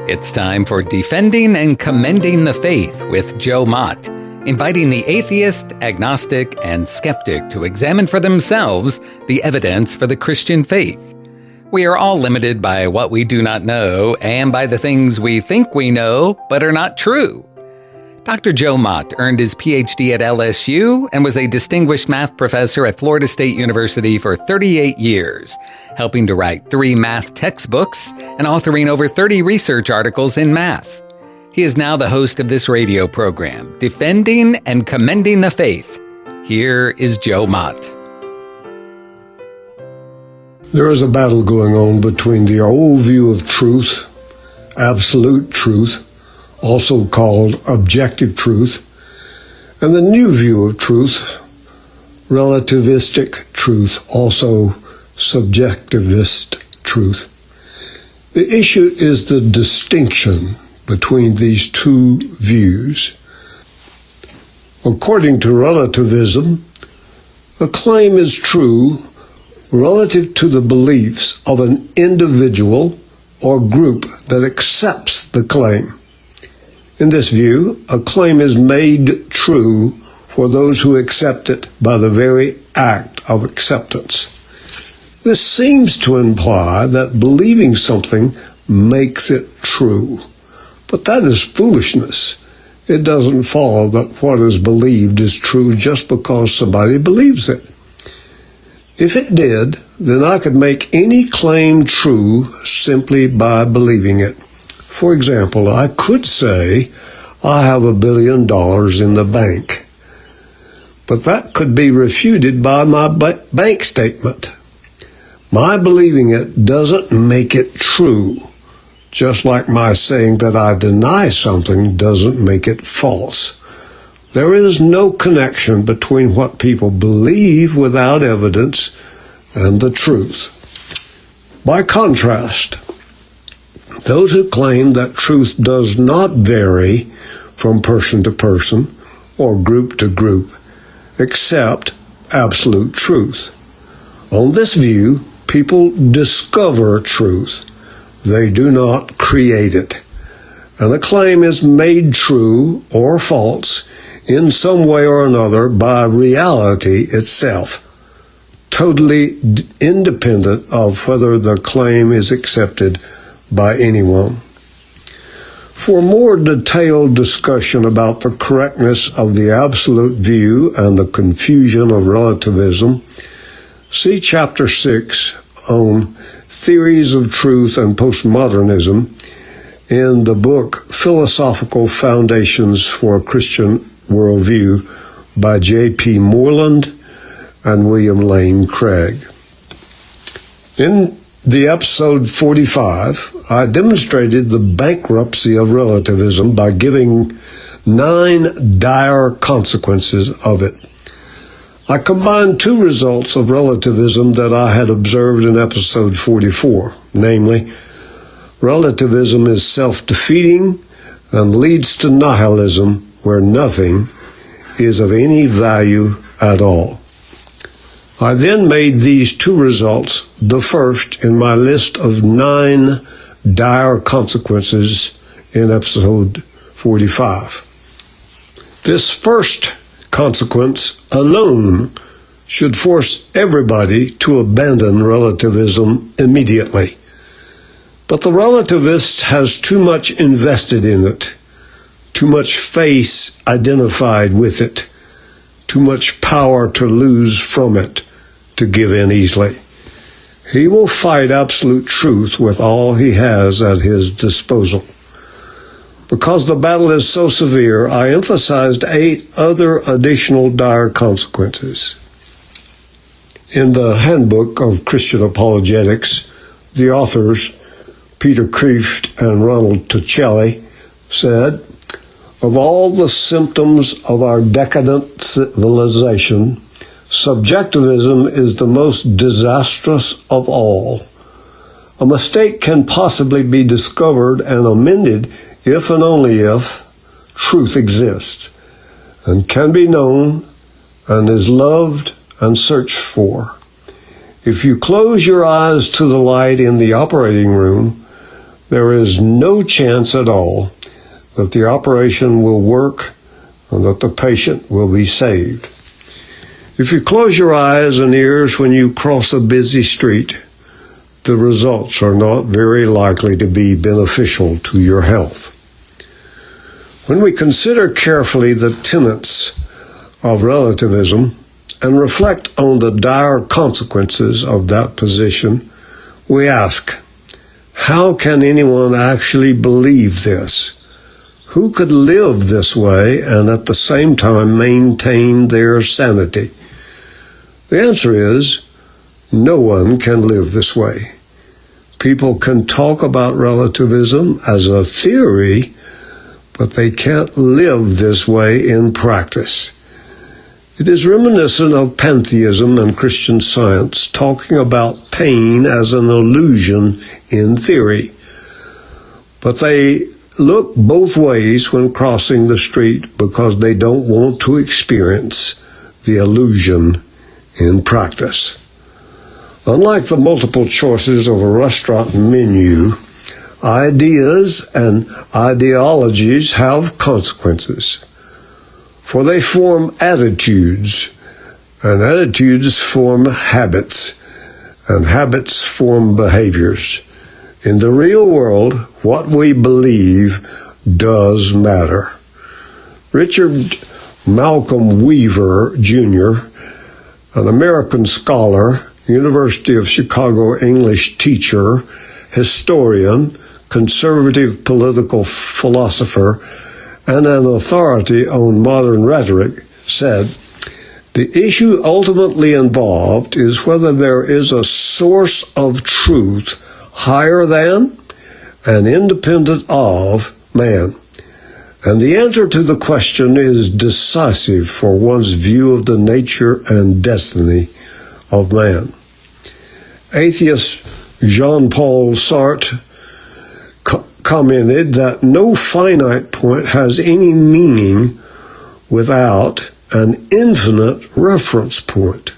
It's time for Defending and Commending the Faith with Joe Mott, inviting the atheist, agnostic, and skeptic to examine for themselves the evidence for the Christian faith. We are all limited by what we do not know and by the things we think we know but are not true. Dr. Joe Mott earned his PhD at LSU and was a distinguished math professor at Florida State University for 38 years, helping to write 3 math textbooks and authoring over 30 research articles in math. He is now the host of this radio program, Defending and Commending the Faith. Here is Joe Mott. There is a battle going on between the old view of truth, absolute truth, also called objective truth, and the new view of truth, relativistic truth, also subjectivist truth. The issue is the distinction between these two views. According to relativism, a claim is true relative to the beliefs of an individual or group that accepts the claim. In this view, a claim is made true for those who accept it by the very act of acceptance. This seems to imply that believing something makes it true. But that is foolishness. It doesn't follow that what is believed is true just because somebody believes it. If it did, then I could make any claim true simply by believing it. For example, I could say, I have $1 billion in the bank. But that could be refuted by my bank statement. My believing it doesn't make it true, just like my saying that I deny something doesn't make it false. There is no connection between what people believe without evidence and the truth. By contrast, those who claim that truth does not vary from person to person or group to group accept absolute truth. On this view, people discover truth. They do not create it. And a claim is made true or false in some way or another by reality itself, totally independent of whether the claim is accepted by anyone. For more detailed discussion about the correctness of the absolute view and the confusion of relativism, see Chapter 6 on Theories of Truth and Postmodernism in the book Philosophical Foundations for a Christian Worldview by J.P. Moreland and William Lane Craig. In the episode 45, I demonstrated the bankruptcy of relativism by giving 9 dire consequences of it. I combined 2 results of relativism that I had observed in episode 44, namely, relativism is self-defeating and leads to nihilism where nothing is of any value at all. I then made these 2 results the first in my list of 9 dire consequences in episode 45. This first consequence alone should force everybody to abandon relativism immediately. But the relativist has too much invested in it, too much face identified with it, too much power to lose from it to give in easily. He will fight absolute truth with all he has at his disposal. Because the battle is so severe, I emphasized 8 other additional dire consequences. In the Handbook of Christian Apologetics, the authors, Peter Kreeft and Ronald Tacelli, said, of all the symptoms of our decadent civilization, subjectivism is the most disastrous of all. A mistake can possibly be discovered and amended if and only if truth exists and can be known and is loved and searched for. If you close your eyes to the light in the operating room, there is no chance at all that the operation will work and that the patient will be saved. If you close your eyes and ears when you cross a busy street, the results are not very likely to be beneficial to your health. When we consider carefully the tenets of relativism and reflect on the dire consequences of that position, we ask, how can anyone actually believe this? Who could live this way and at the same time maintain their sanity? The answer is, no one can live this way. People can talk about relativism as a theory, but they can't live this way in practice. It is reminiscent of pantheism and Christian Science, talking about pain as an illusion in theory. But they look both ways when crossing the street because they don't want to experience the illusion in practice. Unlike the multiple choices of a restaurant menu, ideas and ideologies have consequences, for they form attitudes, and attitudes form habits, and habits form behaviors. In the real world, what we believe does matter. Richard Malcolm Weaver, Jr., an American scholar, University of Chicago English teacher, historian, conservative political philosopher, and an authority on modern rhetoric, said, "The issue ultimately involved is whether there is a source of truth higher than and independent of man. And the answer to the question is decisive for one's view of the nature and destiny of man." Atheist Jean-Paul Sartre commented that no finite point has any meaning without an infinite reference point.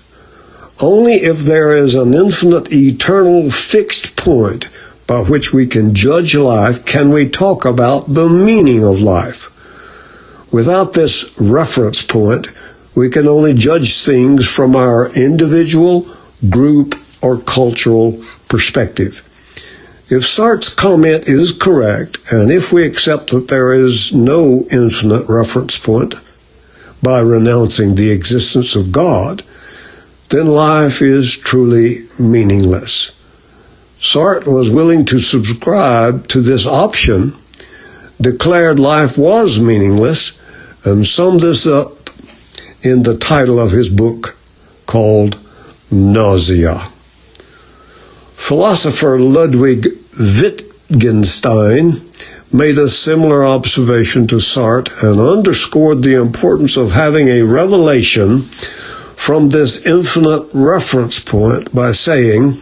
Only if there is an infinite, eternal, fixed point by which we can judge life can we talk about the meaning of life. Without this reference point, we can only judge things from our individual, group, or cultural perspective. If Sartre's comment is correct, and if we accept that there is no infinite reference point by renouncing the existence of God, then life is truly meaningless. Sartre was willing to subscribe to this option, declared life was meaningless, and summed this up in the title of his book called Nausea. Philosopher Ludwig Wittgenstein made a similar observation to Sartre and underscored the importance of having a revelation from this infinite reference point by saying,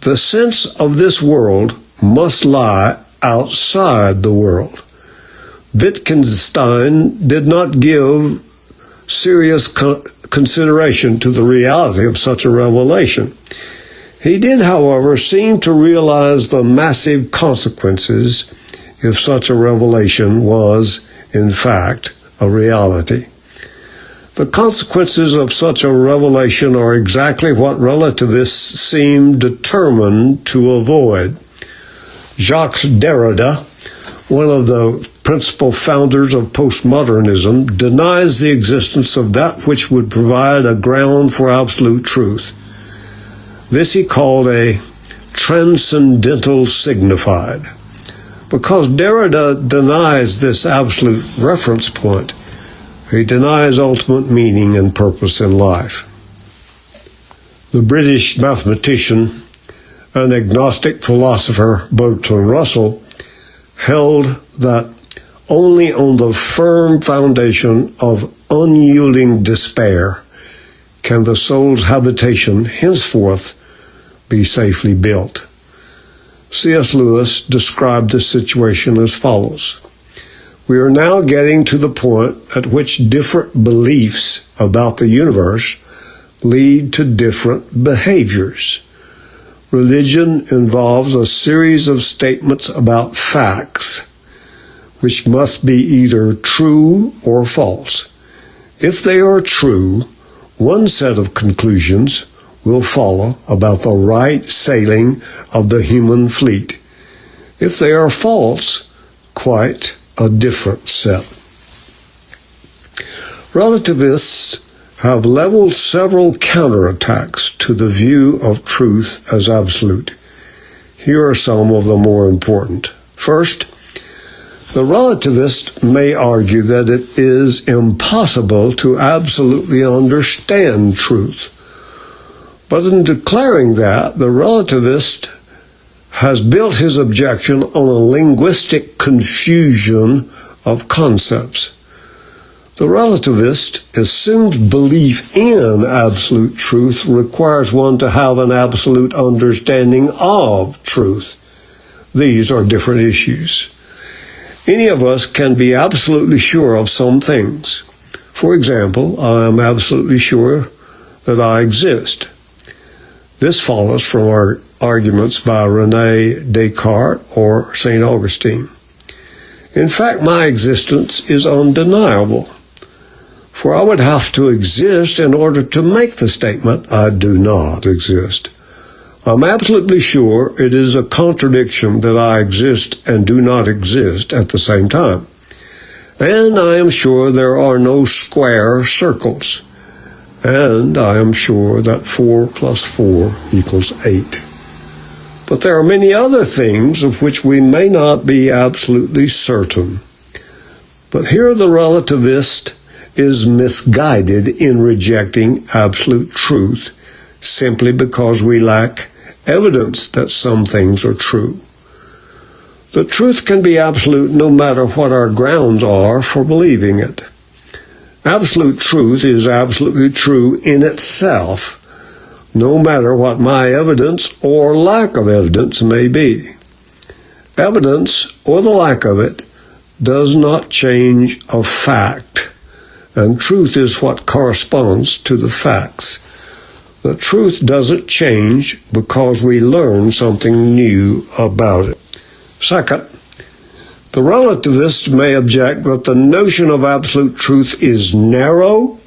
"The sense of this world must lie outside the world." Wittgenstein did not give serious consideration to the reality of such a revelation. He did, however, seem to realize the massive consequences if such a revelation was, in fact, a reality. The consequences of such a revelation are exactly what relativists seem determined to avoid. Jacques Derrida, one of the principal founders of postmodernism, denies the existence of that which would provide a ground for absolute truth. This he called a transcendental signified. Because Derrida denies this absolute reference point, he denies ultimate meaning and purpose in life. The British mathematician and agnostic philosopher Bertrand Russell held that only on the firm foundation of unyielding despair can the soul's habitation henceforth be safely built. C.S. Lewis described this situation as follows: "We are now getting to the point at which different beliefs about the universe lead to different behaviors. Religion involves a series of statements about facts, which must be either true or false. If they are true, one set of conclusions will follow about the right sailing of the human fleet. If they are false, quite a different set. Relativists have leveled several counterattacks to the view of truth as absolute. Here are some of the more important. First, the relativist may argue that it is impossible to absolutely understand truth. But in declaring that, the relativist has built his objection on a linguistic confusion of concepts. The relativist assumes belief in absolute truth requires one to have an absolute understanding of truth. These are different issues. Any of us can be absolutely sure of some things. For example, I am absolutely sure that I exist. This follows from our arguments by René Descartes or St. Augustine. In fact, my existence is undeniable, for I would have to exist in order to make the statement, I do not exist. I'm absolutely sure it is a contradiction that I exist and do not exist at the same time. And I am sure there are no square circles. And I am sure that 4 plus 4 equals 8. But there are many other things of which we may not be absolutely certain. But here the relativist is misguided in rejecting absolute truth simply because we lack evidence that some things are true. The truth can be absolute no matter what our grounds are for believing it. Absolute truth is absolutely true in itself, no matter what my evidence or lack of evidence may be. Evidence, or the lack of it, does not change a fact, and truth is what corresponds to the facts. The truth doesn't change because we learn something new about it. Second, the relativist may object that the notion of absolute truth is narrow,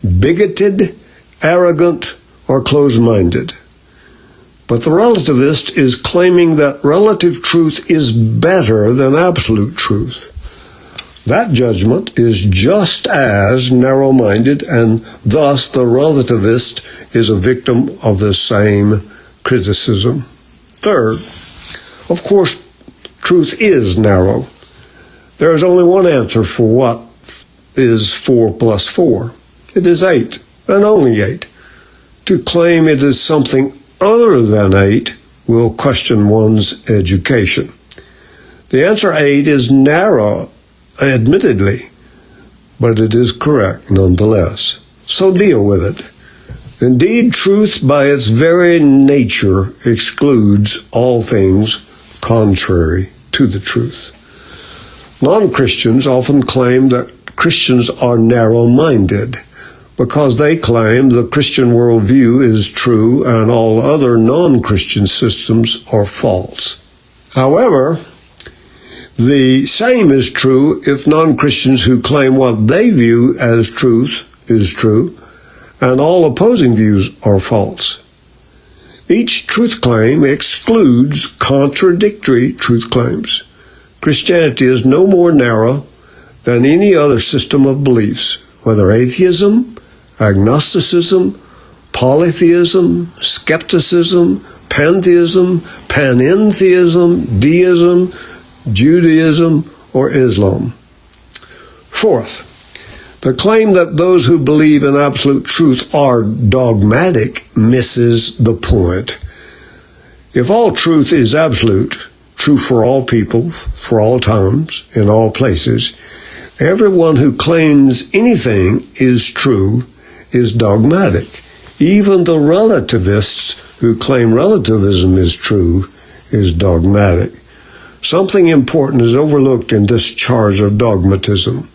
bigoted, arrogant, or closed-minded. But the relativist is claiming that relative truth is better than absolute truth. That judgment is just as narrow-minded, and thus the relativist is a victim of the same criticism. Third, of course, truth is narrow. There is only one answer for what is 4 plus 4. It is 8, and only 8. To claim it is something other than 8 will question one's education. The answer 8 is narrow, admittedly, but it is correct nonetheless. So deal with it. Indeed, truth by its very nature excludes all things contrary to the truth. Non-Christians often claim that Christians are narrow-minded because they claim the Christian worldview is true and all other non-Christian systems are false. However, the same is true if non-Christians who claim what they view as truth is true, and all opposing views are false. Each truth claim excludes contradictory truth claims. Christianity is no more narrow than any other system of beliefs, whether atheism, agnosticism, polytheism, skepticism, pantheism, panentheism, deism, Judaism, or Islam. Fourth, the claim that those who believe in absolute truth are dogmatic misses the point. If all truth is absolute, true for all people, for all times, in all places, everyone who claims anything is true is dogmatic. Even the relativists who claim relativism is true is dogmatic. Something important is overlooked in this charge of dogmatism.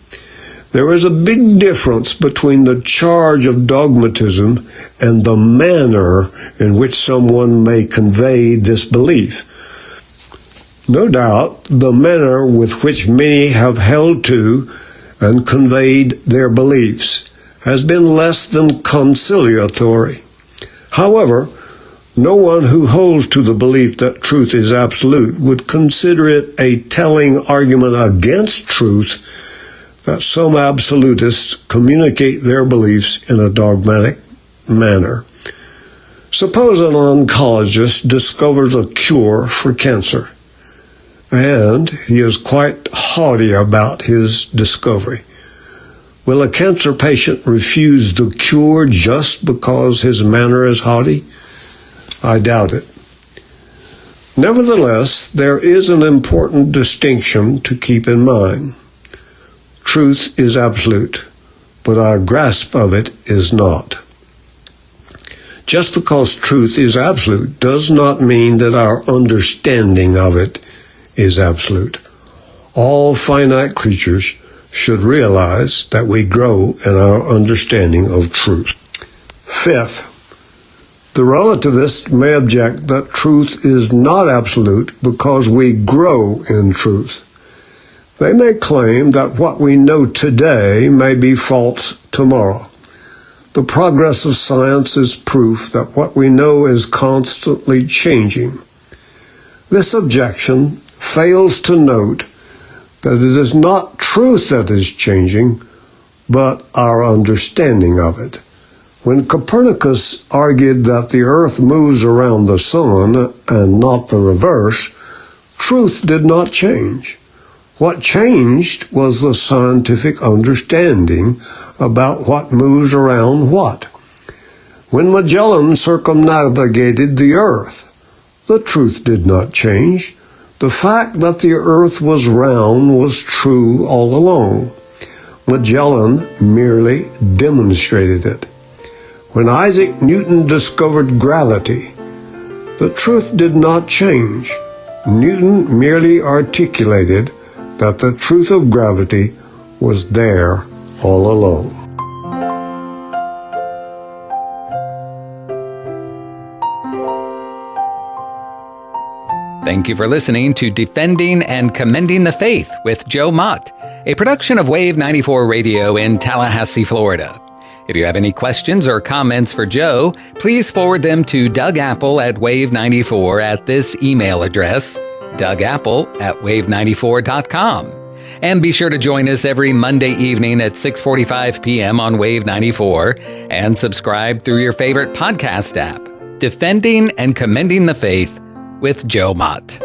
There is a big difference between the charge of dogmatism and the manner in which someone may convey this belief. No doubt, the manner with which many have held to and conveyed their beliefs has been less than conciliatory. However, no one who holds to the belief that truth is absolute would consider it a telling argument against truth that some absolutists communicate their beliefs in a dogmatic manner. Suppose an oncologist discovers a cure for cancer, and he is quite haughty about his discovery. Will a cancer patient refuse the cure just because his manner is haughty? I doubt it. Nevertheless, there is an important distinction to keep in mind. Truth is absolute, but our grasp of it is not. Just because truth is absolute does not mean that our understanding of it is absolute. All finite creatures should realize that we grow in our understanding of truth. Fifth, the relativist may object that truth is not absolute because we grow in truth. They may claim that what we know today may be false tomorrow. The progress of science is proof that what we know is constantly changing. This objection fails to note that it is not truth that is changing, but our understanding of it. When Copernicus argued that the earth moves around the sun and not the reverse, truth did not change. What changed was the scientific understanding about what moves around what. When Magellan circumnavigated the earth, the truth did not change. The fact that the earth was round was true all along. Magellan merely demonstrated it. When Isaac Newton discovered gravity, the truth did not change. Newton merely articulated that the truth of gravity was there all along. Thank you for listening to Defending and Commending the Faith with Joe Mott, a production of Wave 94 Radio in Tallahassee, Florida. If you have any questions or comments for Joe, please forward them to Doug Apple at Wave94 at this email address, dougapple@wave94.com. And be sure to join us every Monday evening at 6:45 p.m. on Wave 94 and subscribe through your favorite podcast app. Defending and Commending the Faith with Joe Mott.